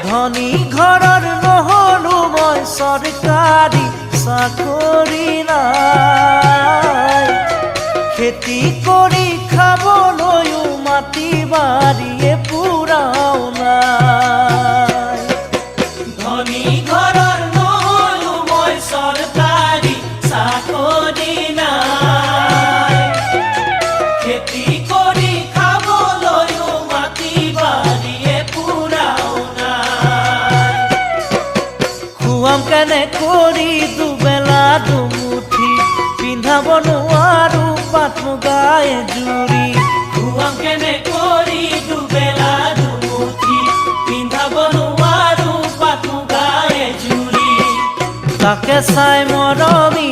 ধনী ঘৰৰ নহ'লো মই চৰকাৰী চাকৰি নাই খেতি কৰি খাবলৈও মাটি বাৰীয়ে পুৰাও নাই ধনী ঘৰৰ নহ'লো মই চৰকাৰী চাকৰি নাই খেতি কৰি খাবলৈও মাটি বাৰীয়ে পুৰাও নাই খুৱাম কেনে কৰি দুবেলা দুমুঠি পিন্ধাব নোৱাৰো পাট মুগাই জুৰি খুৱাম কেনে কৰি দুবেলা দুমুঠি পিন্ধাব নোৱাৰো পাট মুগাই জুৰি তাকে চাই মৰমি